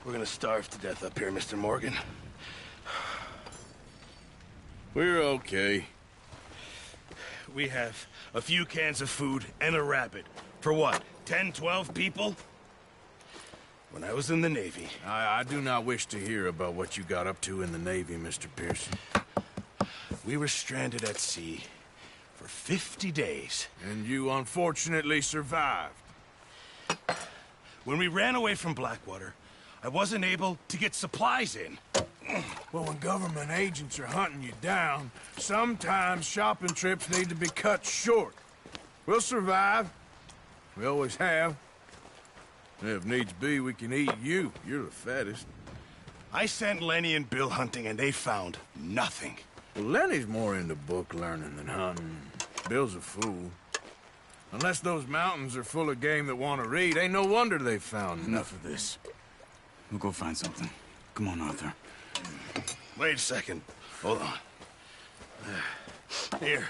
We're gonna starve to death up here, Mr. Morgan. We're okay. We have a few cans of food and a rabbit. For what, 10, 12 people? When I was in the Navy... I do not wish to hear about what you got up to in the Navy, Mr. Pearson. We were stranded at sea for 50 days. And you unfortunately survived. When we ran away from Blackwater, I wasn't able to get supplies in. Well, when government agents are hunting you down, sometimes shopping trips need to be cut short. We'll survive. We always have. If needs be, we can eat you. You're the fattest. I sent Lenny and Bill hunting, and they found nothing. Well, Lenny's more into book learning than hunting. Bill's a fool. Unless those mountains are full of game that want to read, ain't no wonder they found Enough of this. We'll go find something. Come on, Arthur. Wait a second. Hold on. Here.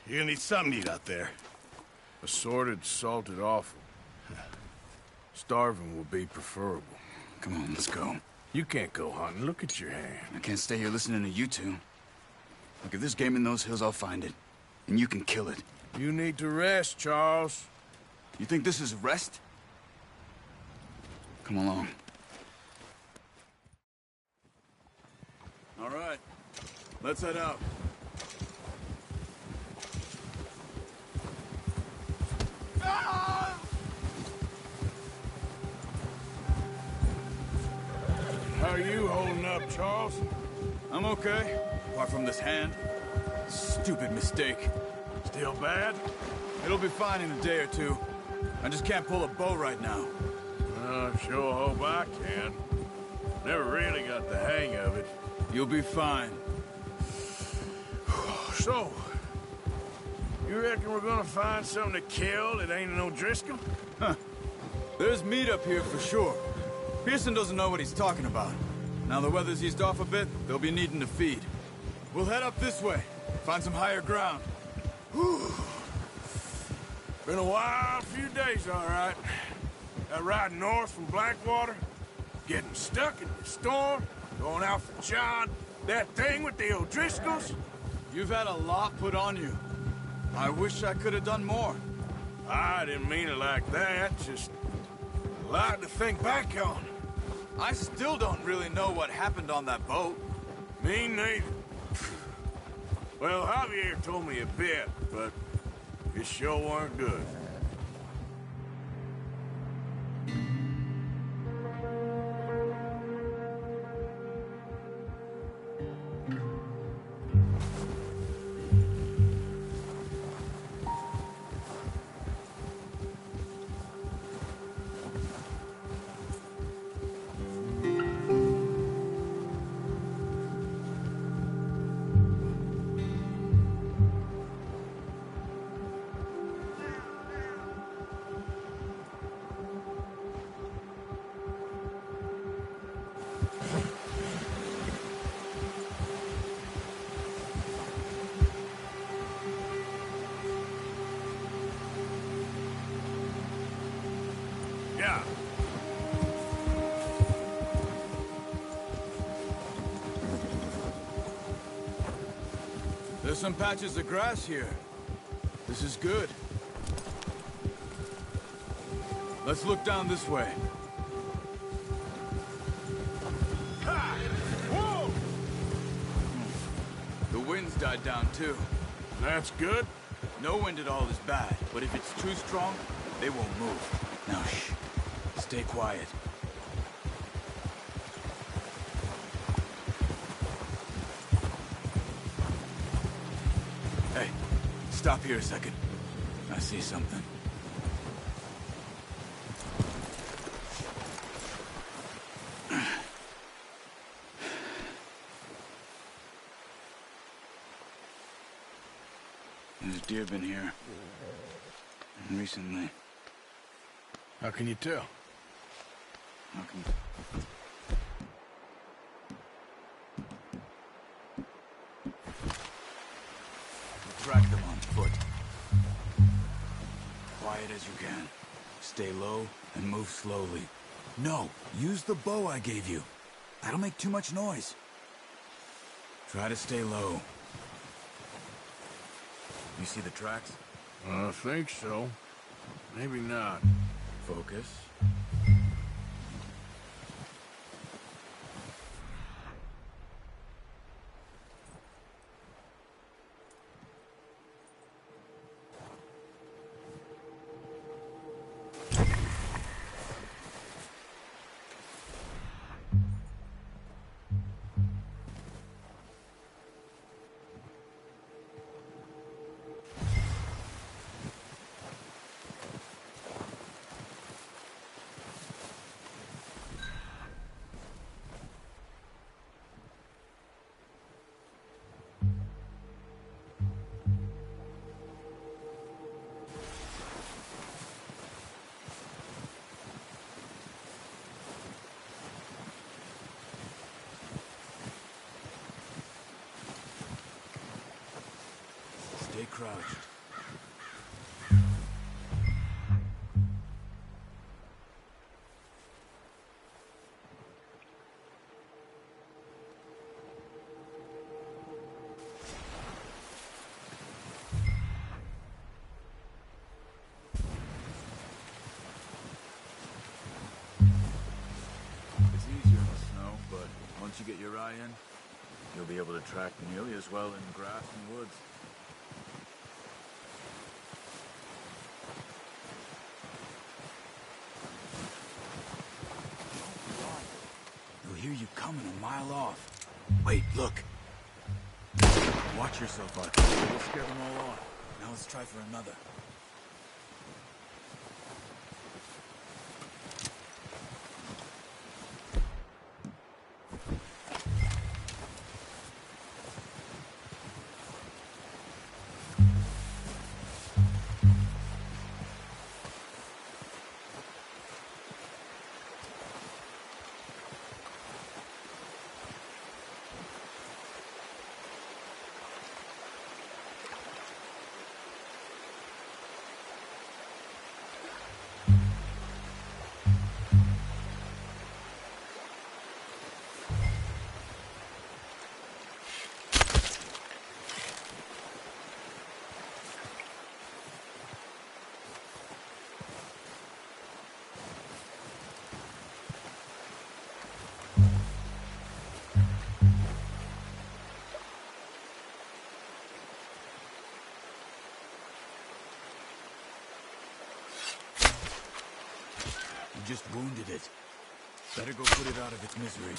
You're gonna need something to eat out there. Assorted, salted offal. Starving will be preferable. Come on, let's go. You can't go hunting. Look at your hand. I can't stay here listening to you two. Look, if there's game in those hills, I'll find it. And you can kill it. You need to rest, Charles. You think this is rest? Come along. All right. Let's head out. How are you holding up, Charles? I'm okay, apart from this hand. Stupid mistake. Still bad? It'll be fine in a day or two. I just can't pull a bow right now. I sure hope I can. Never really got the hang of it. You'll be fine. So, you reckon we're gonna find something to kill that ain't no Driscoll? Huh. There's meat up here for sure. Pearson doesn't know what he's talking about. Now the weather's eased off a bit, they'll be needing to feed. We'll head up this way, find some higher ground. Whew. Been a wild few days, all right. That ride north from Blackwater, getting stuck in the storm, going out for John, that thing with the O'Driscolls. You've had a lot put on you. I wish I could have done more. I didn't mean it like that, just a lot to think back on. I still don't really know what happened on that boat. Me neither. Well, Javier told me a bit, but it sure weren't good. Yeah. There's some patches of grass here. This is good. Let's look down this way. Ha! Whoa! The wind's died down too. That's good. No wind at all is bad, but if it's too strong, they won't move. Now shh. Stay quiet. Hey, stop here a second. I see something. There's deer been here. Recently. How can you tell? How can... Track them on foot. Quiet as you can. Stay low and move slowly. No, use the bow I gave you. That'll make too much noise. Try to stay low. You see the tracks? I think so. Maybe not. Focus. Stay crouched. It's easier in the snow, but once you get your eye in, you'll be able to track nearly as well in grass and woods. They'll hear you coming a mile off. Wait, look. Watch yourself, Arthur. We'll scare them all off. Now let's try for another. You just wounded it. Better go put it out of its misery.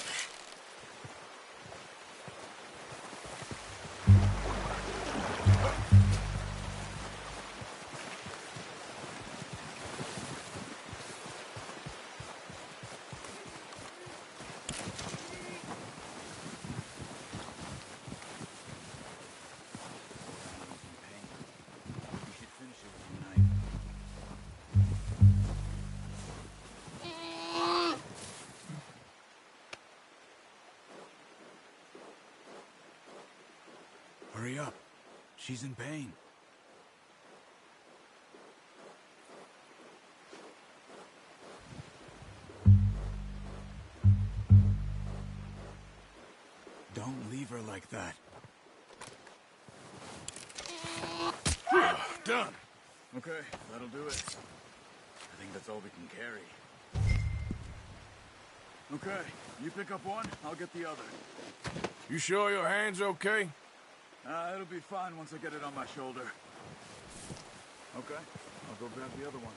You should finish it with your knife. Hurry up. She's in pain. Don't leave her like that. Done. Okay, that'll do it. I think that's all we can carry. Okay, you pick up one, I'll get the other. You sure your hand's okay? It'll be fine once I get it on my shoulder. Okay, I'll go grab the other one.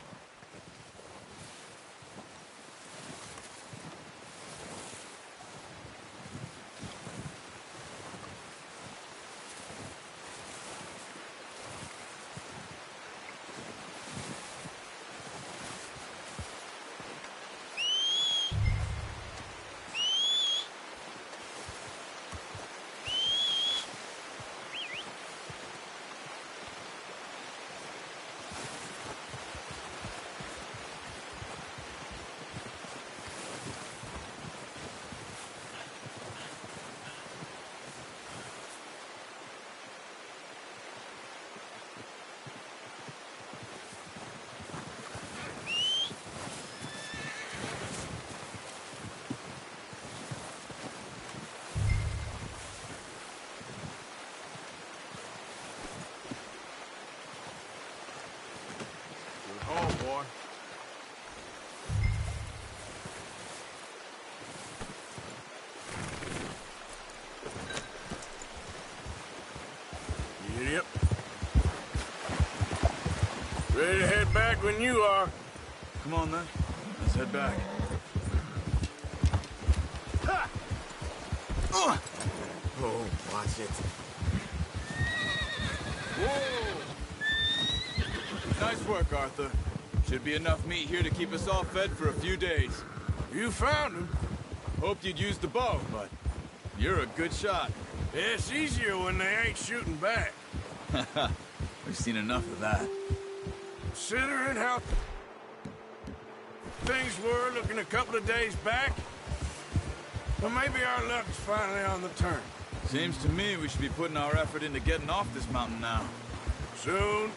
Oh, boy. Yep. Ready to head back when you are. Come on, then. Let's head back. Ha! Oh, watch it. Whoa! Nice work, Arthur. Should be enough meat here to keep us all fed for a few days. You found him. Hoped you'd use the bow, but you're a good shot. Yeah, it's easier when they ain't shooting back. We've seen enough of that. Considering how things were looking a couple of days back, well, maybe our luck's finally on the turn. Seems to me we should be putting our effort into getting off this mountain now. Soon.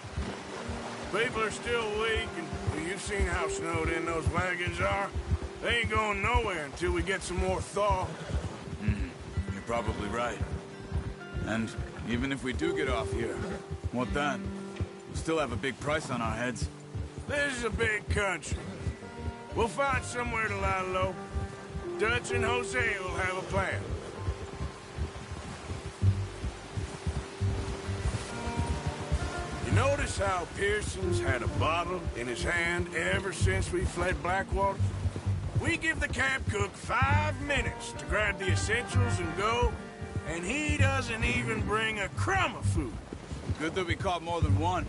People are still weak, and well, you've seen how snowed in those wagons are. They ain't going nowhere until we get some more thaw. You're probably right. And even if we do get off here, what then? We still have a big price on our heads. This is a big country. We'll find somewhere to lie low. Dutch and Jose will have a plan. You notice how Pearson's had a bottle in his hand ever since we fled Blackwater? We give the camp cook 5 minutes to grab the essentials and go, and he doesn't even bring a crumb of food. Good that we caught more than one.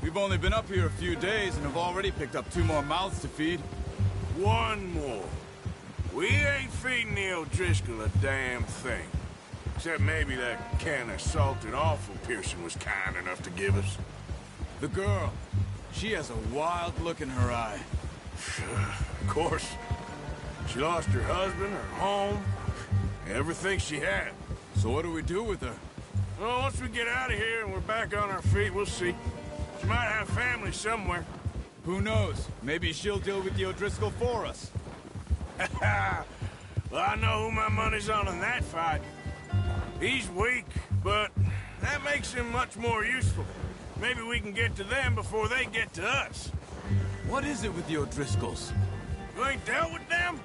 We've only been up here a few days and have already picked up 2 more mouths to feed. One more. We ain't feeding the O'Driscoll a damn thing. Except maybe that can of salted offal Pearson was kind enough to give us. The girl. She has a wild look in her eye. Of course. She lost her husband, her home, everything she had. So what do we do with her? Well, once we get out of here and we're back on our feet, we'll see. She might have family somewhere. Who knows? Maybe she'll deal with the O'Driscoll for us. Well, I know who my money's on in that fight. He's weak, but that makes him much more useful. Maybe we can get to them before they get to us. What is it with the O'Driscolls? You ain't dealt with them?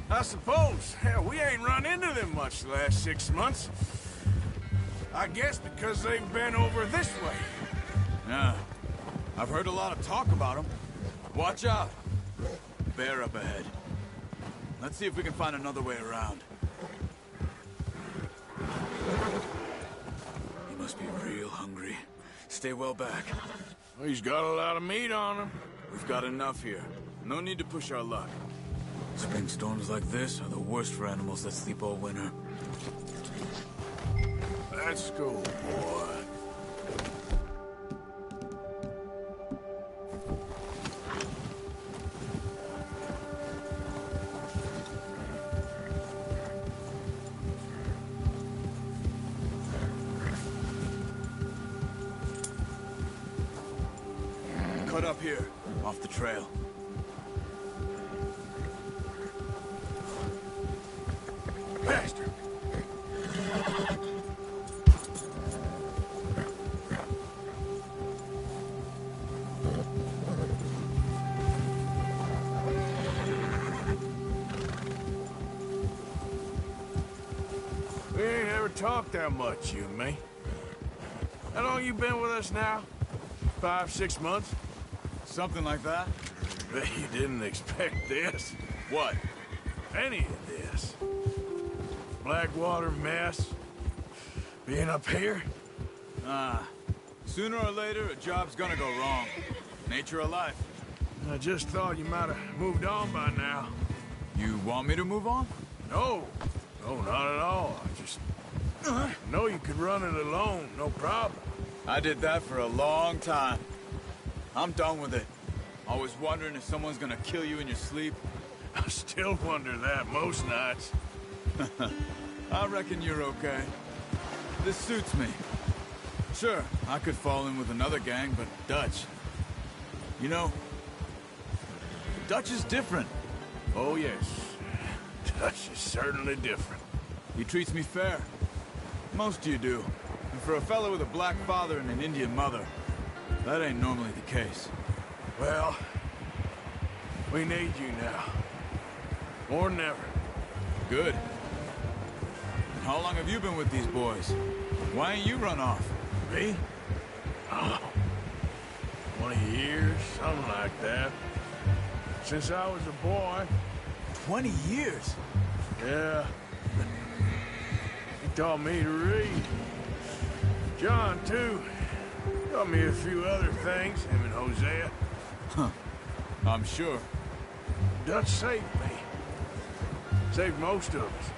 I suppose. Hell, we ain't run into them much the last 6 months. I guess because they've been over this way. Yeah. I've heard a lot of talk about them. Watch out. Bear up ahead. Let's see if we can find another way around. He must be real hungry. Stay well back. Well, he's got a lot of meat on him. We've got enough here. No need to push our luck. Spring storms like this are the worst for animals that sleep all winter. Let's go, boy. Cut up here, off the trail. Bastard! We ain't ever talked that much, you and me. How long you been with us now? 5, 6 months? Something like that? Bet you didn't expect this. What? Any of this. Blackwater mess. Being up here? Sooner or later, a job's gonna go wrong. Nature of life. I just thought you might have moved on by now. You want me to move on? No. No, not at all. I just... know you could run it alone, no problem. I did that for a long time. I'm done with it. Always wondering if someone's gonna kill you in your sleep. I still wonder that most nights. I reckon you're okay. This suits me. Sure, I could fall in with another gang, but Dutch... You know, Dutch is different. Oh, yes. Dutch is certainly different. He treats me fair. Most of you do. And for a fellow with a black father and an Indian mother, that ain't normally the case. Well, we need you now. More than ever. Good. And how long have you been with these boys? Why ain't you run off? Me? Oh, 20 years, something like that. Since I was a boy. 20 years? Yeah. He taught me to read. John, too. Taught me a few other things, him and Hosea. Huh. I'm sure. Dutch saved me. Saved most of us.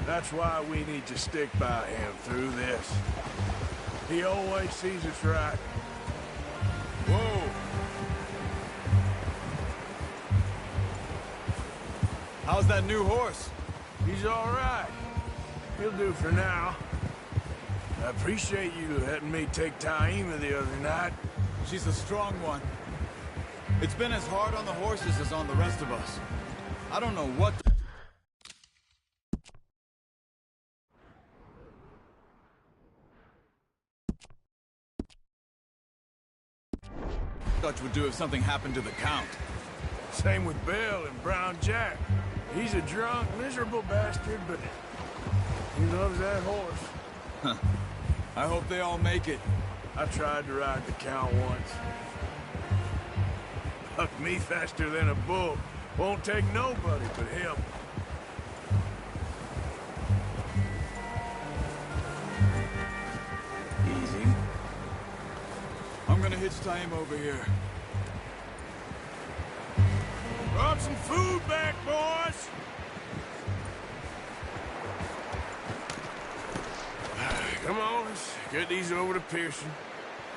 That's why we need to stick by him through this. He always sees us right. Whoa! How's that new horse? He's all right. He'll do for now. I appreciate you letting me take Taima the other night. She's a strong one. It's been as hard on the horses as on the rest of us. I don't know what Dutch would do if something happened to the Count. Same with Bill and Brown Jack. He's a drunk, miserable bastard, but he loves that horse. I hope they all make it. I tried to ride the Count once. Bucked me faster than a bull. Won't take nobody but him. Easy. I'm gonna hitch Taima over here. Brought some food back, boys! Come on, let's get these over to Pearson.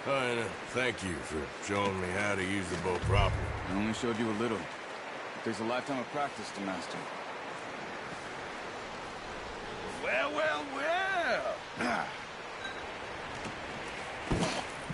Oh, and thank you for showing me how to use the bow properly. I only showed you a little. It takes a lifetime of practice to master. Well, well, well!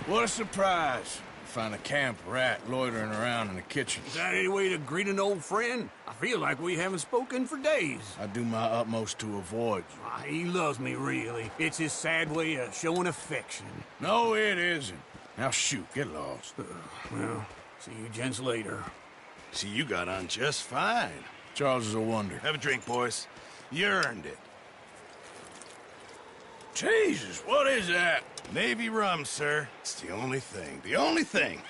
What a surprise. Find a camp rat loitering around in the kitchen. Is that any way to greet an old friend? I feel like we haven't spoken for days. I do my utmost to avoid you. He loves me, really. It's his sad way of showing affection. No, it isn't. Now shoot, get lost. Well, see you gents later. See, you got on just fine. Charles is a wonder. Have a drink, boys. You earned it. Jesus, what is that? Navy rum, sir. It's the only thing. The only thing.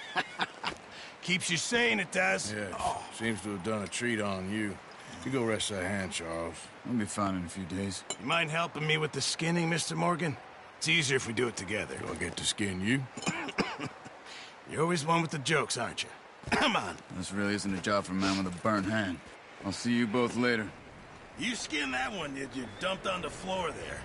Keeps you sane, it does. Yeah, seems to have done a treat on you. You go rest that hand, Charles. I'll be fine in a few days. You mind helping me with the skinning, Mr. Morgan? It's easier if we do it together. Do I get to skin you? You're always one with the jokes, aren't you? Come on. This really isn't a job for a man with a burnt hand. I'll see you both later. You skinned that one you dumped on the floor there.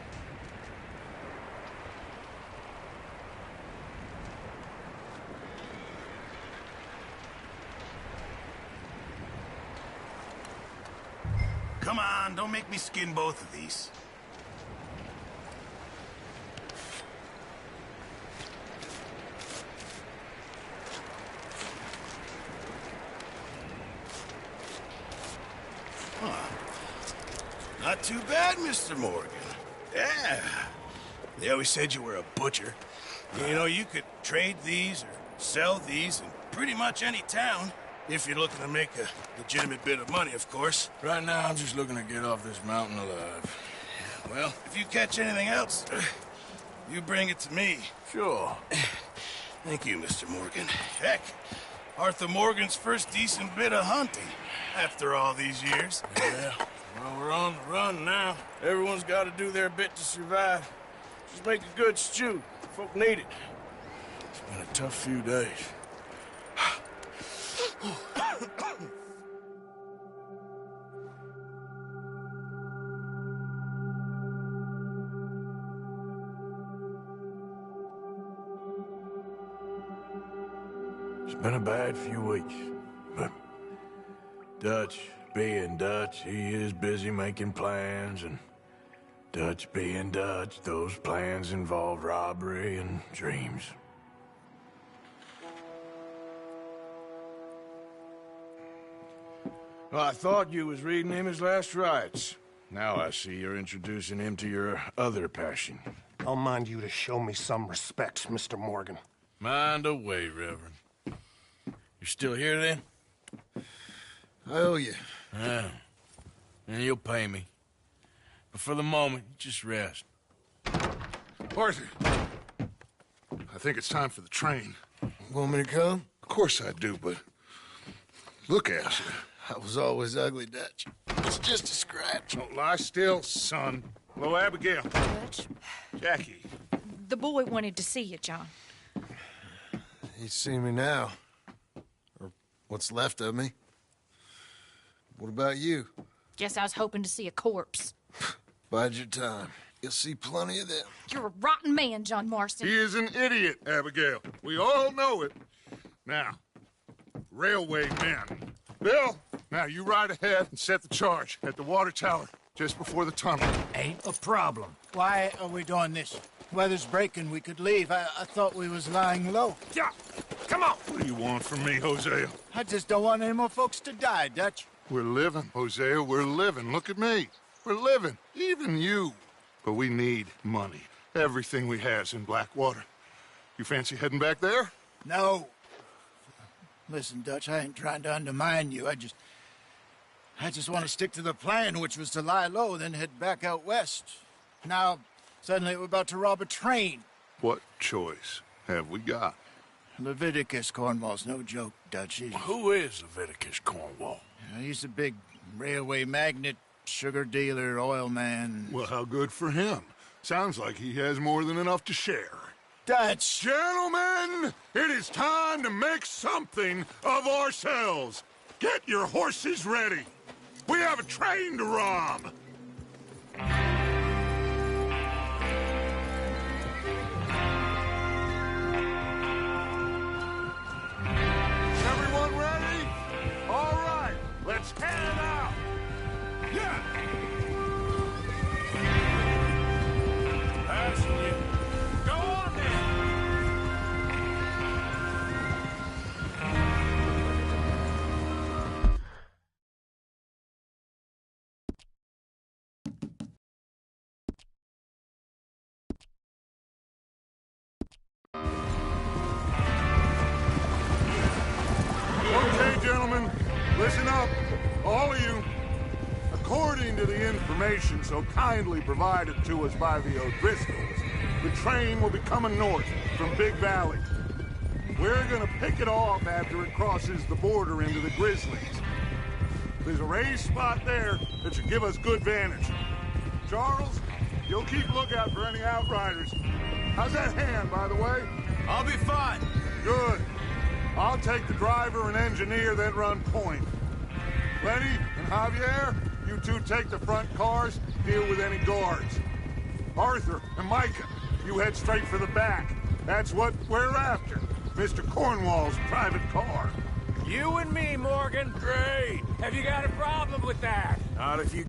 Come on, don't make me skin both of these. Huh. Not too bad, Mr. Morgan. Yeah. They always said you were a butcher. You know, you could trade these or sell these in pretty much any town. If you're looking to make a legitimate bit of money, of course. Right now, I'm just looking to get off this mountain alive. Well, if you catch anything else, you bring it to me. Sure. Thank you, Mr. Morgan. Heck, Arthur Morgan's first decent bit of hunting after all these years. Yeah. Well, we're on the run now. Everyone's got to do their bit to survive. Just make a good stew. Folk need it. It's been a tough few days. It's been a bad few weeks, but Dutch being Dutch, he is busy making plans, and Dutch being Dutch, those plans involve robbery and dreams. Well, I thought you was reading him his last rites. Now I see you're introducing him to your other passion. I'll mind you to show me some respect, Mr. Morgan. Mind away, Reverend. You still here, then? I owe you. Yeah. And you'll pay me. But for the moment, just rest. Arthur, I think it's time for the train. Want me to come? Of course I do, but look at you. I was always ugly, Dutch. It's just a scratch. Don't lie still, son. Hello, Abigail. Dutch, Jackie. the boy wanted to see you, John. He's seen me now. Or what's left of me. What about you? Guess I was hoping to see a corpse. Bide your time. You'll see plenty of them. You're a rotten man, John Marston. He is an idiot, Abigail. We all know it. Now, railway men. Bill, now you ride ahead and set the charge at the water tower just before the tunnel. Ain't a problem. Why are we doing this? Weather's breaking. We could leave. I thought we was lying low. Yeah, come on. What do you want from me, Hosea? I just don't want any more folks to die, Dutch. We're living, Hosea. We're living. Look at me. We're living. Even you. But we need money. Everything we has in Blackwater. You fancy heading back there? No. Listen, Dutch, I ain't trying to undermine you. I just want to stick to the plan, which was to lie low, then head back out west. Now, suddenly we're about to rob a train. What choice have we got? Leviticus Cornwall's no joke, Dutch. Who is Leviticus Cornwall? He's a big railway magnate, sugar dealer, oil man. Well, how good for him. Sounds like he has more than enough to share. Dutch! Gentlemen, it is time to make something of ourselves. Get your horses ready. We have a train to rob. Everyone ready? All right, let's head out. Yeah. Passing you. Go on then. Okay, gentlemen, listen up, all of you. According to the information so kindly provided to us by the O'Driscolls, the train will be coming north from Big Valley. We're gonna pick it off after it crosses the border into the Grizzlies. There's a raised spot there that should give us good vantage. Charles, you'll keep lookout for any outriders. How's that hand, by the way? I'll be fine. Good. I'll take the driver and engineer that run point. Lenny and Javier, you two take the front cars, deal with any guards. Arthur and Micah, you head straight for the back. That's what we're after. Mr. Cornwall's private car. You and me, Morgan. Great. Have you got a problem with that? Not if you